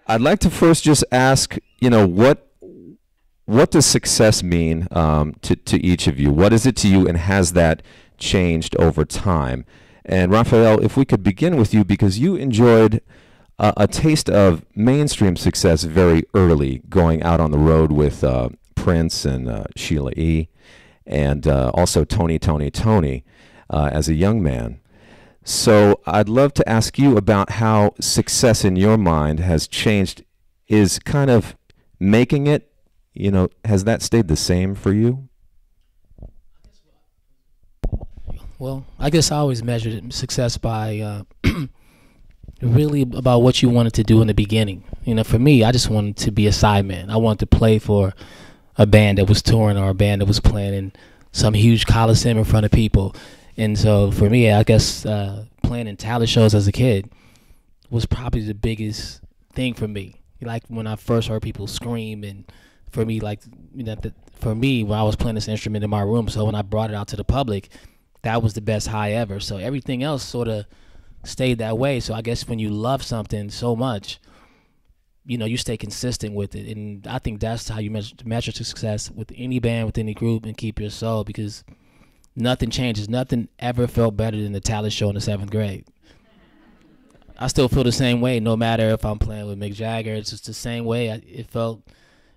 I'd like to first just ask, what does success mean to each of you? What is it to you, and has that changed over time? And Raphael, if we could begin with you, because you enjoyed a taste of mainstream success very early, going out on the road with Prince and Sheila E., and also Tony as a young man. So I'd love to ask you about how success in your mind has changed. Is kind of making it, has that stayed the same for you? Well, I guess I always measured success by really about what you wanted to do in the beginning. For me, I just wanted to be a sideman. I wanted to play for a band that was touring or a band that was playing in some huge coliseum in front of people. And so for me, I guess playing in talent shows as a kid was probably the biggest thing for me. Like when I first heard people scream, and for me, for me, when I was playing this instrument in my room, so when I brought it out to the public, that was the best high ever. So everything else sort of stayed that way. So I guess when you love something so much, you stay consistent with it. And I think that's how you measure success with any band, with any group, and keep your soul, because nothing changes. Nothing ever felt better than the talent show in the 7th grade. I still feel the same way, no matter if I'm playing with Mick Jagger. It's just the same way it felt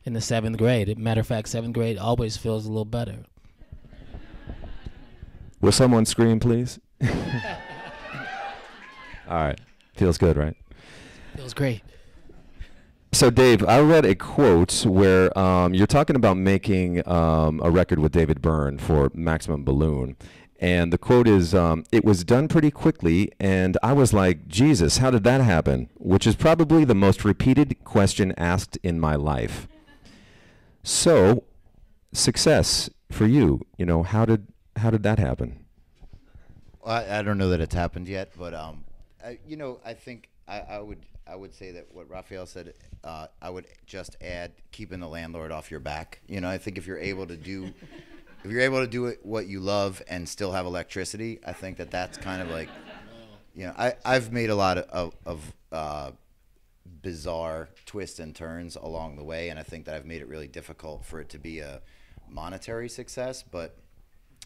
in the 7th grade. Matter of fact, 7th grade always feels a little better. Will someone scream, please? All right. Feels good, right? Feels great. So, Dave, I read a quote where you're talking about making a record with David Byrne for Maximum Balloon. And the quote is, it was done pretty quickly, and I was like, Jesus, how did that happen? Which is probably the most repeated question asked in my life. So, success for you, how did that happen? Well, I don't know that it's happened yet, but I think I would say that what Raphael said, I would just add keeping the landlord off your back. I think if you're able to do what you love and still have electricity, I think that's kind of like, I've made a lot of bizarre twists and turns along the way, and I think that I've made it really difficult for it to be a monetary success. But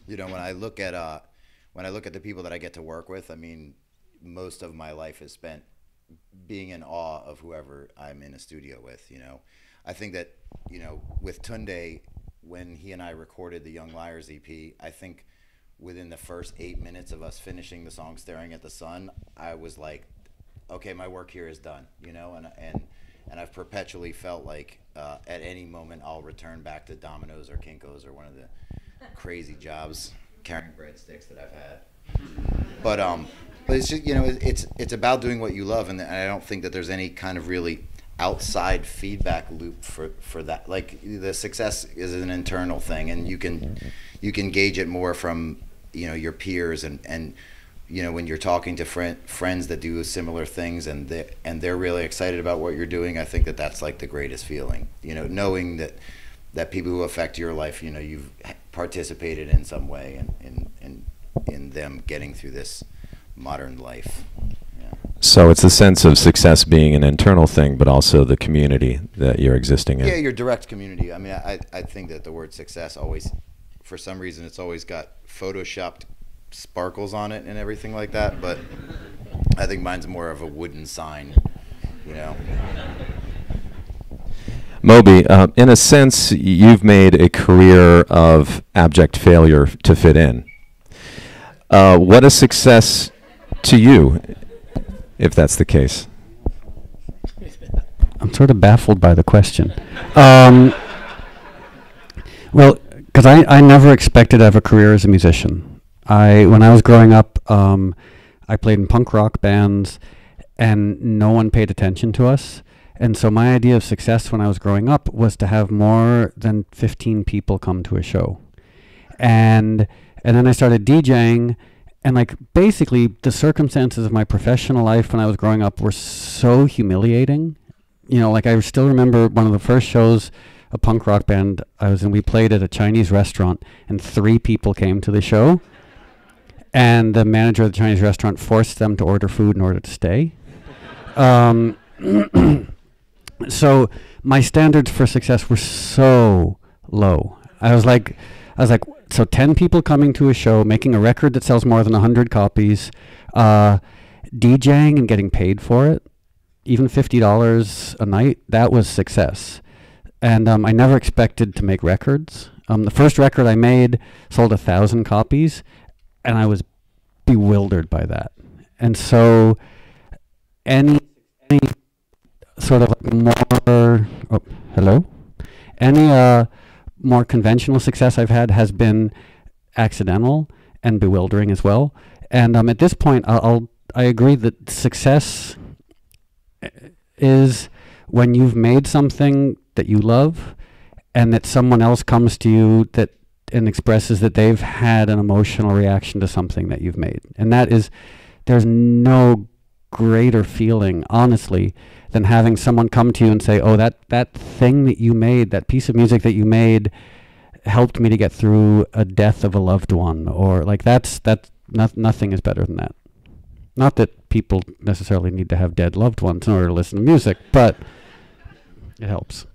when I look at the people that I get to work with, I mean, most of my life is spent being in awe of whoever I'm in a studio with. I think that with Tunde, when he and I recorded the Young Liars EP, I think within the first 8 minutes of us finishing the song Staring at the Sun, I was like, okay, my work here is done, and I've perpetually felt like at any moment I'll return back to Domino's or Kinko's or one of the crazy jobs carrying breadsticks that I've had. But it's just, it's about doing what you love, and I don't think that there's any kind of really outside feedback loop for that. Like, the success is an internal thing, and you can gauge it more from your peers, and when you're talking to friends that do similar things, and they're really excited about what you're doing. I think that's like the greatest feeling, knowing that people who affect your life, you've participated in some way in them getting through this modern life. So it's the sense of success being an internal thing, but also the community that you're existing in. Yeah, your direct community. I mean, I think that the word success always, for some reason, it's always got photoshopped sparkles on it and everything like that, but I think mine's more of a wooden sign, Moby, in a sense, you've made a career of abject failure to fit in. What is success to you, if that's the case? I'm sort of baffled by the question. Well, because I never expected to have a career as a musician. When I was growing up, I played in punk rock bands, and no one paid attention to us. And so my idea of success when I was growing up was to have more than 15 people come to a show. And then I started DJing, and like basically the circumstances of my professional life when I was growing up were so humiliating. Like I still remember one of the first shows a punk rock band I was in, we played at a Chinese restaurant, and 3 people came to the show. And the manager of the Chinese restaurant forced them to order food in order to stay. So my standards for success were so low. I was like, so 10 people coming to a show, making a record that sells more than 100 copies, DJing and getting paid for it, even $50 a night, that was success. And I never expected to make records. The first record I made sold 1,000 copies, and I was bewildered by that. And so any sort of like more, any more conventional success I've had has been accidental and bewildering as well. And at this point, I agree that success is when you've made something that you love, and that someone else comes to you and expresses that they've had an emotional reaction to something that you've made. And that is, there's no greater feeling, honestly, than having someone come to you and say, oh, that thing that you made, that piece of music that you made helped me to get through a death of a loved one, or like nothing is better than that. Not that people necessarily need to have dead loved ones in order to listen to music, but it helps.